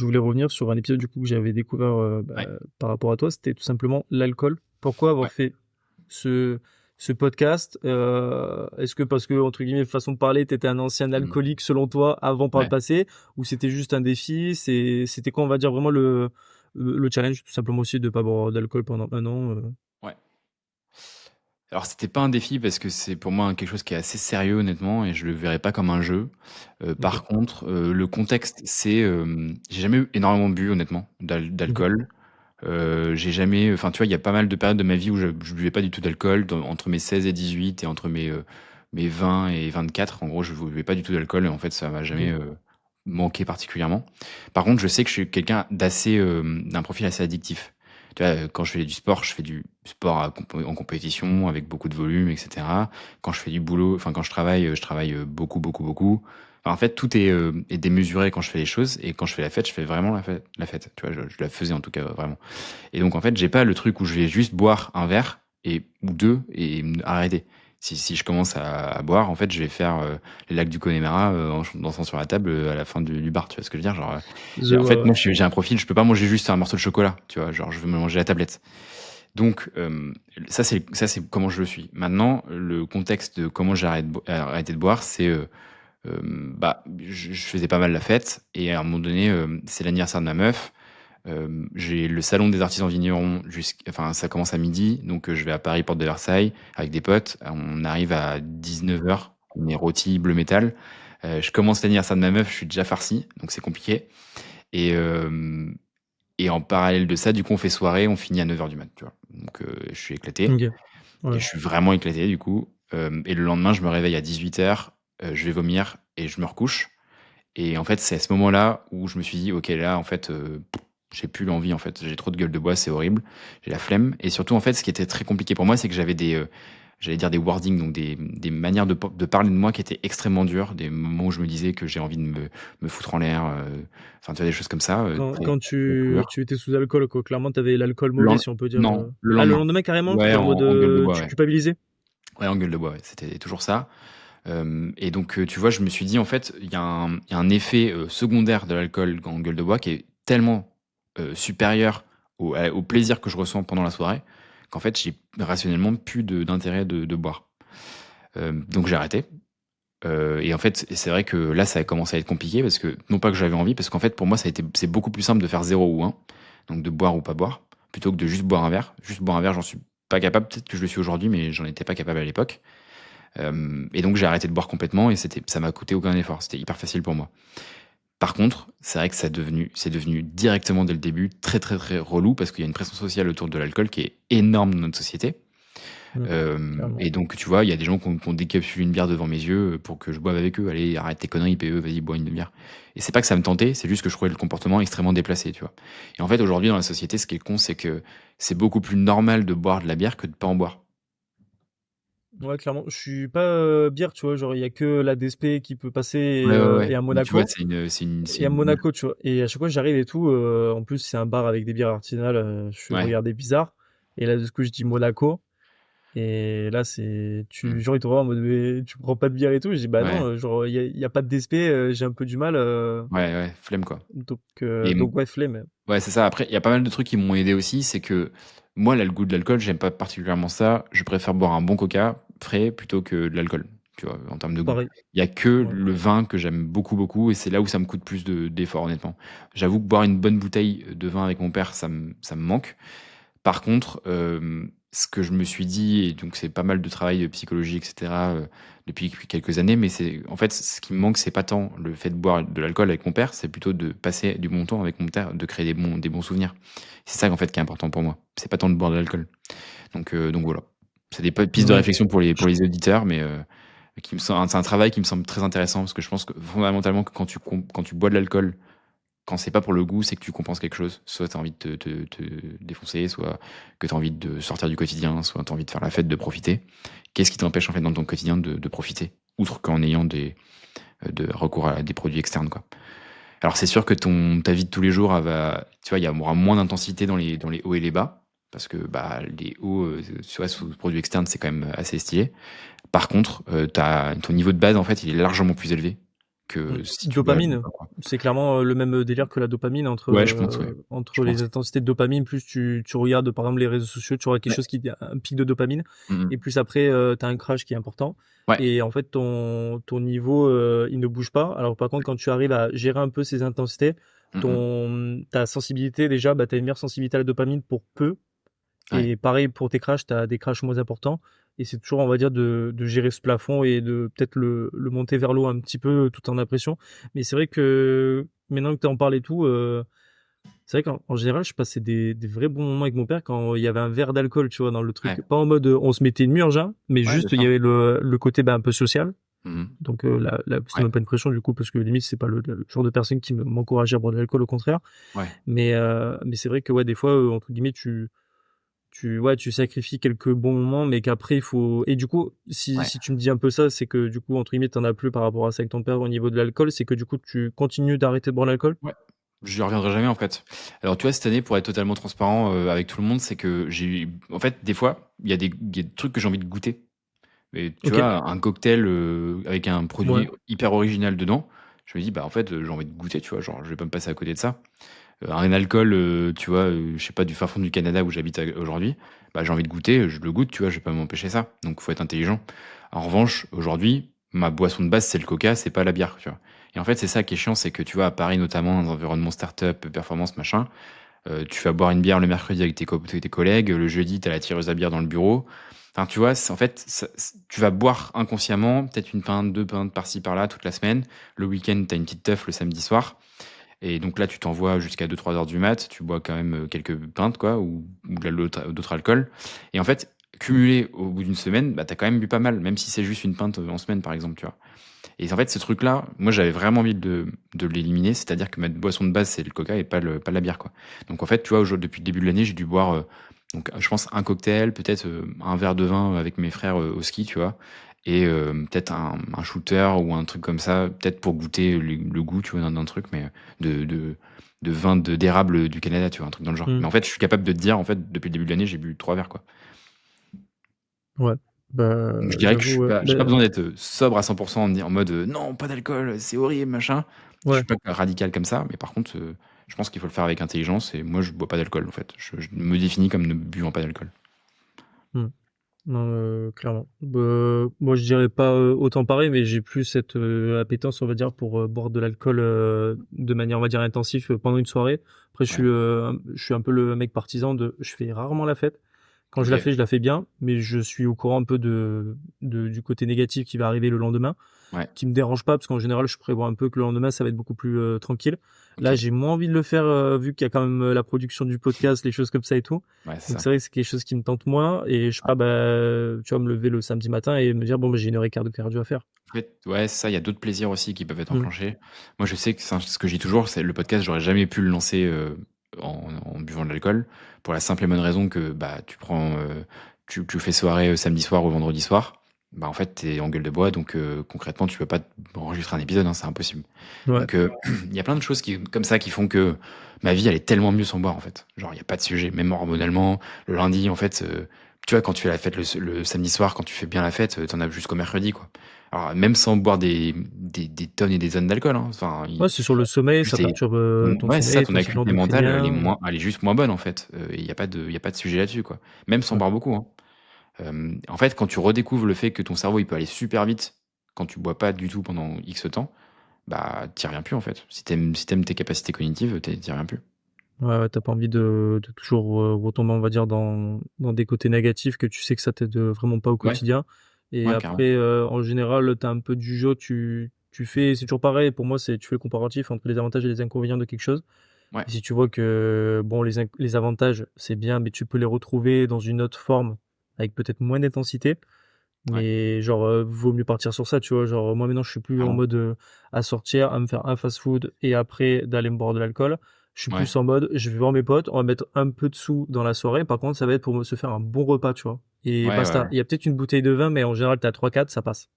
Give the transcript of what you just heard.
je voulais revenir sur un épisode du coup que j'avais découvert Ouais, par rapport à toi, c'était tout simplement l'alcool. Pourquoi avoir ouais, fait ce, ce podcast? Est-ce que parce que, entre guillemets, façon de parler, t'étais un ancien mmh, alcoolique selon toi avant par le ouais, passé, ou c'était juste un défi? C'était quoi, on va dire, vraiment le challenge, tout simplement aussi de pas boire d'alcool pendant un an? ouais. Alors c'était pas un défi parce que c'est pour moi quelque chose qui est assez sérieux honnêtement et je le verrais pas comme un jeu. Ok. Par contre, le contexte c'est, j'ai jamais eu énormément bu honnêtement Ok. d'alcool. J'ai jamais enfin tu vois, il y a pas mal de périodes de ma vie où je buvais pas du tout d'alcool entre mes 16 et 18 et entre mes 20 et 24. En gros, je buvais pas du tout d'alcool et en fait ça m'a jamais, Ok. manqué particulièrement. Par contre, je sais que je suis quelqu'un d'assez, d'un profil assez addictif. Tu vois, quand je fais du sport, je fais du sport en compétition avec beaucoup de volume et cetera. Quand je fais du boulot, enfin quand je travaille, beaucoup, beaucoup, beaucoup. Enfin, en fait, tout est démesuré quand je fais les choses et quand je fais la fête, je fais vraiment la fête, tu vois? Je la faisais en tout cas, vraiment. Et donc en fait, j'ai pas le truc où je vais juste boire un verre et ou 2 et arrêter. Si je commence à boire, en fait, je vais faire, les lacs du Connemara, en dansant sur la table, à la fin du bar, tu vois ce que je veux dire? Genre, Je et en vois, fait, ouais. moi, j'ai un profil, je peux pas manger juste un morceau de chocolat, tu vois? Genre, je veux me manger la tablette. Donc, ça c'est comment je le suis. Maintenant, le contexte de comment j'ai arrêté de boire, c'est, bah, je faisais pas mal la fête et à un moment donné, c'est l'anniversaire de ma meuf. J'ai le salon des artisans vignerons enfin, ça commence à midi, donc je vais à Paris, porte de Versailles, avec des potes. On arrive à 19h, on est rôti bleu métal. Je commence l'anniversaire de ma meuf, je suis déjà farci, donc c'est compliqué. Et, et en parallèle de ça, du coup, on fait soirée, on finit à 9h du mat, tu vois. Donc je suis éclaté, Ok. et Ouais. je suis vraiment éclaté, du coup. Et le lendemain, je me réveille à 18h, je vais vomir et je me recouche. Et en fait, c'est à ce moment-là où je me suis dit: «OK, là, en fait, j'ai plus l'envie, en fait. J'ai trop de gueule de bois, c'est horrible. J'ai la flemme». Et surtout, en fait, ce qui était très compliqué pour moi, c'est que j'avais j'allais dire des wordings, donc des manières de parler de moi qui étaient extrêmement dures. Des moments où je me disais que j'ai envie de me foutre en l'air, enfin, tu vois, des choses comme ça, Quand très tu dures. tu étais sous alcool, quoi, clairement, t'avais l'alcool Le mauvais, len si on peut dire, Non, le Ah, le lendemain. lendemain, carrément? Ouais, En mode, en gueule de bois, tu ouais. culpabilisais? Ouais, en gueule de bois, ouais, c'était toujours ça. Et donc, tu vois, je me suis dit, en fait, il y a un effet, secondaire de l'alcool en gueule de bois qui est tellement, supérieur au plaisir que je ressens pendant la soirée, qu'en fait, j'ai rationnellement plus d'intérêt de boire. Donc j'ai arrêté, et en fait, c'est vrai que là, ça a commencé à être compliqué parce que non pas que j'avais envie, parce qu'en fait, pour moi, c'est beaucoup plus simple de faire zéro ou un, donc de boire ou pas boire, plutôt que de juste boire un verre. Juste boire un verre, j'en suis pas capable. Peut-être que je le suis aujourd'hui, mais j'en étais pas capable à l'époque. Et donc j'ai arrêté de boire complètement et ça m'a coûté aucun effort. C'était hyper facile pour moi. Par contre, c'est vrai que c'est devenu directement dès le début très très très relou parce qu'il y a une pression sociale autour de l'alcool qui est énorme dans notre société. Mmh, clairement. Et donc tu vois, il y a des gens qui ont décapsulé une bière devant mes yeux pour que je boive avec eux. Allez, arrête tes conneries, PE, vas-y, bois une bière. Et c'est pas que ça me tentait, c'est juste que je trouvais le comportement extrêmement déplacé, tu vois. Et en fait, aujourd'hui, dans la société, ce qui est con, c'est que c'est beaucoup plus normal de boire de la bière que de pas en boire. Ouais, clairement. Je suis pas, bière, tu vois? Genre, il y a que la DSP qui peut passer Ouais, ouais, et ouais. à Mais tu vois, Monaco c'est et à une Monaco, tu vois? Et à chaque fois que j'arrive et tout, en plus, c'est un bar avec des bières artisanales, je suis ouais. regardé bizarre et là, du coup, je dis Monaco et là, Mmh. genre, ils te voient en mode: «Mais tu prends pas de bière et tout?» Je dis: «Bah Ouais. non, genre, il y a pas de DSP, j'ai un peu du mal, Ouais, ouais, flemme quoi. Et donc ouais, flemme». ouais, c'est ça. Après, il y a pas mal de trucs qui m'ont aidé aussi. C'est que moi, là, le goût de l'alcool, j'aime pas particulièrement ça. Je préfère boire un bon coca frais plutôt que de l'alcool, tu vois, en termes de goût. Pareil. Il y a que Ouais. le vin que j'aime beaucoup, beaucoup, et c'est là où ça me coûte plus d'efforts, honnêtement. J'avoue que boire une bonne bouteille de vin avec mon père, ça me manque. Par contre, ce que je me suis dit, et donc c'est pas mal de travail de psychologie et cetera, depuis quelques années, mais c'est en fait, ce qui me manque, c'est pas tant le fait de boire de l'alcool avec mon père, c'est plutôt de passer du bon temps avec mon père, de créer des bons souvenirs. C'est ça, en fait, qui est important pour moi. C'est pas tant de boire de l'alcool. Donc voilà. C'est des pistes de Ouais, réflexion pour les je auditeurs, mais c'est un travail qui me semble très intéressant parce que je pense que fondamentalement, que quand tu bois de l'alcool, quand c'est pas pour le goût, c'est que tu compenses quelque chose. Soit tu as envie de te défoncer, soit que tu as envie de sortir du quotidien, soit tu as envie de faire la fête, de profiter. Qu'est-ce qui t'empêche en fait dans ton quotidien de profiter, outre qu'en ayant de recours à des produits externes, quoi. Alors c'est sûr que ta vie de tous les jours, tu vois, il y aura moins d'intensité dans les hauts et les bas, parce que bah, les hauts, tu vois, sous produits externes, c'est quand même assez stylé. Par contre, ton niveau de base, en fait, il est largement plus élevé que si tu bois Dopamine, pas, quoi. c'est clairement le même délire que la dopamine entre, Ouais, je pense, ouais. Je entre les pense. intensités de dopamine, plus tu regardes par exemple les réseaux sociaux, tu auras quelque Ouais. chose qui un pic de dopamine, Mmh. et plus après tu as un crash qui est important, Ouais. et en fait ton niveau il ne bouge pas. Alors par contre quand tu arrives à gérer un peu ces intensités, Mmh. ta sensibilité déjà, bah, tu as une meilleure sensibilité à la dopamine pour peu. Ouais. Et pareil pour tes crashs, tu as des crashs moins importants, et c'est toujours, on va dire, de gérer ce plafond et de peut-être le monter vers l'eau un petit peu tout en impression. Mais c'est vrai que maintenant que tu en parles et tout, c'est vrai qu'en général, je passais des vrais bons moments avec mon père quand il y avait un verre d'alcool, tu vois, dans le truc. Ouais. Pas en mode on se mettait une murge, hein, mais Ouais, bien juste il y sûr. avait le côté bah, un peu social. Mmh. Donc c'était Ouais. même pas une pression du coup, parce que limite c'est pas le genre de personne qui m'encourageait à boire de l'alcool, au contraire. Ouais. Mais c'est vrai que ouais, des fois entre guillemets tu sacrifies quelques bons moments, mais qu'après il faut, et du coup Ouais. si tu me dis un peu ça, c'est que du coup entre guillemets t'en as plus par rapport à ça avec ton père au niveau de l'alcool, c'est que du coup tu continues d'arrêter de boire l'alcool? Ouais. J'y reviendrai jamais, en fait. Alors, tu vois, cette année, pour être totalement transparent, avec tout le monde, c'est que j'ai eu en fait, des fois, il y a des trucs que j'ai envie de goûter. Et tu OK. vois, un cocktail, avec un Ouais. produit hyper original dedans, je me dis: «Bah, en fait, j'ai envie de goûter», tu vois? Genre, je vais pas me passer à côté de ça. Un alcool, tu vois, je sais pas, du fin fond du Canada où j'habite aujourd'hui, bah, j'ai envie de goûter, je le goûte, tu vois? Je vais pas m'empêcher ça, donc faut être intelligent. En revanche, aujourd'hui, ma boisson de base, c'est le coca, c'est pas la bière, tu vois? Et en fait, c'est ça qui est chiant, c'est que, tu vois, à Paris, notamment, dans un environnement start-up, performance, machin, tu vas boire une bière le mercredi avec tes collègues, le jeudi, tu as la tireuse à bière dans le bureau. Enfin, tu vois, c'est en fait, tu vas boire inconsciemment, peut-être une pinte, 2 pintes par-ci par-là toute la semaine. Le week-end, tu as une petite teuf le samedi soir, et donc là, tu t'envoies jusqu'à 2-3 heures du mat, tu bois quand même, quelques pintes quoi, ou de d'autres alcools, et en fait, cumulé au bout d'une semaine, bah, tu as quand même bu pas mal, même si c'est juste une pinte, en semaine, par exemple, tu vois? Et en fait, ce truc-là, moi, j'avais vraiment envie de l'éliminer, c'est-à-dire que ma boisson de base, c'est le coca et pas la bière, quoi. Donc en fait, tu vois, depuis le début de l'année, j'ai dû boire, donc je pense un cocktail, peut-être, un verre de vin avec mes frères, au ski, tu vois? Et peut-être un shooter ou un truc comme ça, peut-être pour goûter le goût, tu vois, d'un truc, mais de vin d'érable du Canada, tu vois? Un truc dans le genre. Mais Mmh. en fait, je suis capable de te dire, en fait, depuis le début de l'année, j'ai bu 3 verres, quoi. Ouais. Bah, Donc je dirais que je j'avoue, suis ouais. pas j'ai pas Bah, besoin d'être, sobre à 100 en mode, «Non, pas d'alcool, c'est horrible, machin». Je ouais. suis pas radical comme ça, mais par contre, je pense qu'il faut le faire avec intelligence, et moi, je bois pas d'alcool, en fait. Je me définis comme ne buvant pas d'alcool. Mmh. Non, clairement. Bah, moi je dirais pas, autant pareil, mais j'ai plus cette, appétence, on va dire, pour, boire de l'alcool, de manière, on va dire, intensive, pendant une soirée. Après Ouais. je suis un peu le mec partisan de je fais rarement la fête. Quand OK. je la fais bien, mais je suis au courant un peu du côté négatif qui va arriver le lendemain, Ouais. qui me dérange pas parce qu'en général, je prévois un peu que le lendemain, ça va être beaucoup plus, tranquille. Là, OK. j'ai moins envie de le faire, vu qu'il y a quand même, la production du podcast, les choses comme ça et tout. Ouais, c'est Donc ça. c'est vrai que c'est quelque chose qui me tente moins, et je sais pas, bah, tu vois, me lever le samedi matin et me dire: «Bon, bah, j'ai 1 heure et quart de cardio à faire». En fait, ouais, c'est ça, il y a d'autres plaisirs aussi qui peuvent être Mmh. enclenchés. Moi, je sais que c'est ce que je dis toujours, c'est le podcast, j'aurais jamais pu le lancer, en buvant de l'alcool, pour la simple et bonne raison que, bah, tu fais soirée, samedi soir ou vendredi soir, bah, en fait, tu es en gueule de bois, donc concrètement, tu peux pas enregistrer un épisode, hein, c'est impossible. Ouais. Donc il y a plein de choses comme ça qui font que ma vie, elle est tellement mieux sans boire, en fait. Genre, il y a pas de sujet, même hormonalement. Le lundi, en fait, tu vois, quand tu fais la fête le samedi soir, quand tu fais bien la fête, tu en as jusqu'au mercredi, quoi. Alors même sans boire des tonnes et des tonnes d'alcool, hein, enfin, Ouais, c'est sur le sommeil, ça juste tes perturbe, ton ouais, c'est ça, sommeil, ton ton cycle acuité mentale, endocrinien. elle est juste moins bonne, en fait, et il y a pas de sujet là-dessus, quoi. Même sans Ouais. boire beaucoup, hein. En fait, quand tu redécouvres le fait que ton cerveau, il peut aller super vite quand tu bois pas du tout pendant X temps, bah, tu y reviens plus, en fait. Si tu aimes tes capacités cognitives, tu y reviens plus. Ouais, ouais, tu pas envie de toujours, retomber, on va dire, dans des côtés négatifs que tu sais que ça t'aide, vraiment pas au Ouais, quotidien. Et ouais, carrément. après, en général, tu as un peu du jeu, tu fais, c'est toujours pareil pour moi, c'est tu fais le comparatif entre les avantages et les inconvénients de quelque chose. Ouais, Et si tu vois que, bon, les avantages, c'est bien, mais tu peux les retrouver dans une autre forme avec peut-être moins d'intensité. ouais, Mais genre, vaut mieux partir sur ça, tu vois? Genre, moi maintenant, je suis plus en clairement. mode, à sortir, à me faire un fast-food et après d'aller me boire de l'alcool. Je suis Ouais, plus en mode, je vais voir mes potes, on va mettre un peu de sous dans la soirée. Par contre, ça va être pour me se faire un bon repas, tu vois? Et ouais, ouais, basta. ouais. Il y a peut-être une bouteille de vin, mais en général, tu as 3-4, ça passe.